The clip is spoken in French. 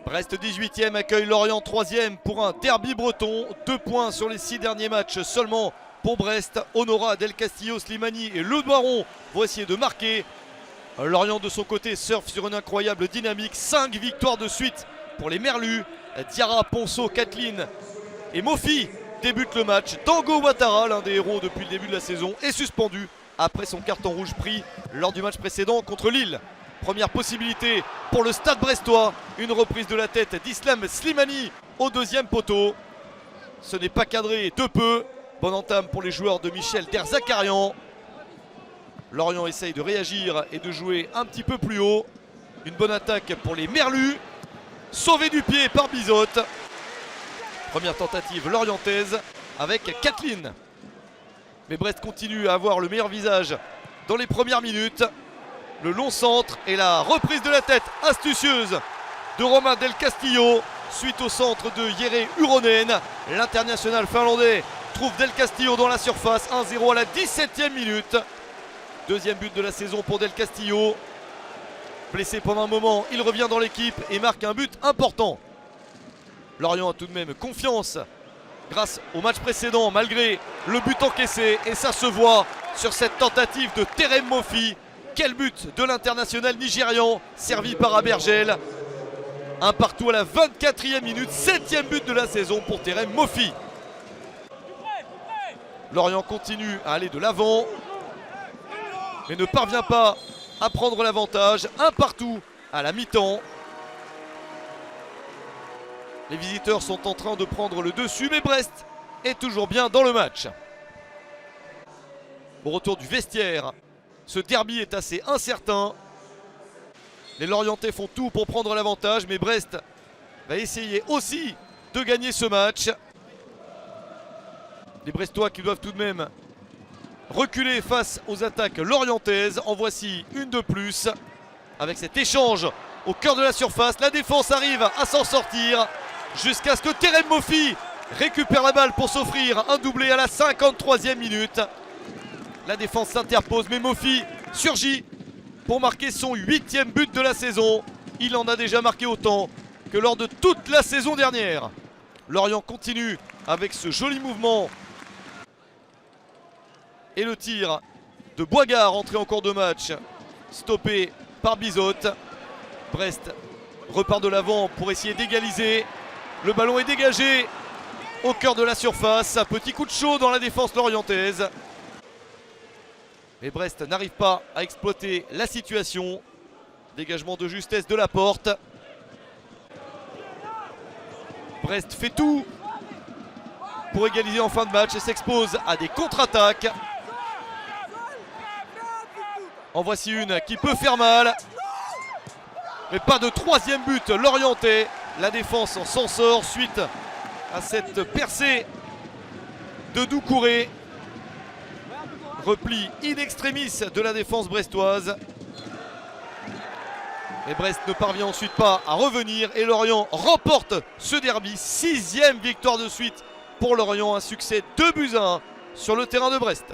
Brest 18e accueille Lorient 3e pour un derby breton. 2 points sur les 6 derniers matchs seulement pour Brest. Honora, Del Castillo, Slimani et Le Doiron vont essayer de marquer. Lorient de son côté surfe sur une incroyable dynamique. 5 victoires de suite pour les Merlus. Diarra, Ponceau, Kathleen et Mofi débutent le match. Dango Ouattara, l'un des héros depuis le début de la saison, est suspendu après son carton rouge pris lors du match précédent contre Lille. Première possibilité pour le Stade brestois, une reprise de la tête d'Islam Slimani au deuxième poteau. Ce n'est pas cadré de peu. Bonne entame pour les joueurs de Michel Derzakarian. Lorient essaye de réagir et de jouer un petit peu plus haut. Une bonne attaque pour les Merlus. Sauvé du pied par Bizotte. Première tentative lorientaise avec Kathleen. Mais Brest continue à avoir le meilleur visage dans les premières minutes. Le long centre et la reprise de la tête astucieuse de Romain Del Castillo suite au centre de Jere Uronen. L'international finlandais trouve Del Castillo dans la surface. 1-0 à la 17e minute. Deuxième but de la saison pour Del Castillo. Blessé pendant un moment, il revient dans l'équipe et marque un but important. Lorient a tout de même confiance grâce au match précédent malgré le but encaissé. Et ça se voit sur cette tentative de Terem Mofi. Quel but de l'international nigérian servi par Abergel. Un partout à la 24e minute, 7e but de la saison pour Terem Mofi. Lorient continue à aller de l'avant mais ne parvient pas à prendre l'avantage. Un partout à la mi-temps. Les visiteurs sont en train de prendre le dessus mais Brest est toujours bien dans le match. Au retour du vestiaire, ce derby est assez incertain. Les Lorientais font tout pour prendre l'avantage, mais Brest va essayer aussi de gagner ce match. Les Brestois qui doivent tout de même reculer face aux attaques lorientaises. En voici une de plus. Avec cet échange au cœur de la surface, la défense arrive à s'en sortir jusqu'à ce que Terem Mofi récupère la balle pour s'offrir un doublé à la 53e minute. La défense s'interpose, mais Mofi surgit pour marquer son 8e but de la saison. Il en a déjà marqué autant que lors de toute la saison dernière. Lorient continue avec ce joli mouvement. Et le tir de Boigard entré en cours de match, stoppé par Bizotte. Brest repart de l'avant pour essayer d'égaliser. Le ballon est dégagé au cœur de la surface. Un petit coup de chaud dans la défense lorientaise. Mais Brest n'arrive pas à exploiter la situation. Dégagement de justesse de la porte. Brest fait tout pour égaliser en fin de match et s'expose à des contre-attaques. En voici une qui peut faire mal. Mais pas de troisième but lorientais. La défense s'en sort suite à cette percée de Doucouré. Repli in extremis de la défense brestoise. Et Brest ne parvient ensuite pas à revenir et Lorient remporte ce derby. 6e victoire de suite pour Lorient, un succès 2-1 sur le terrain de Brest.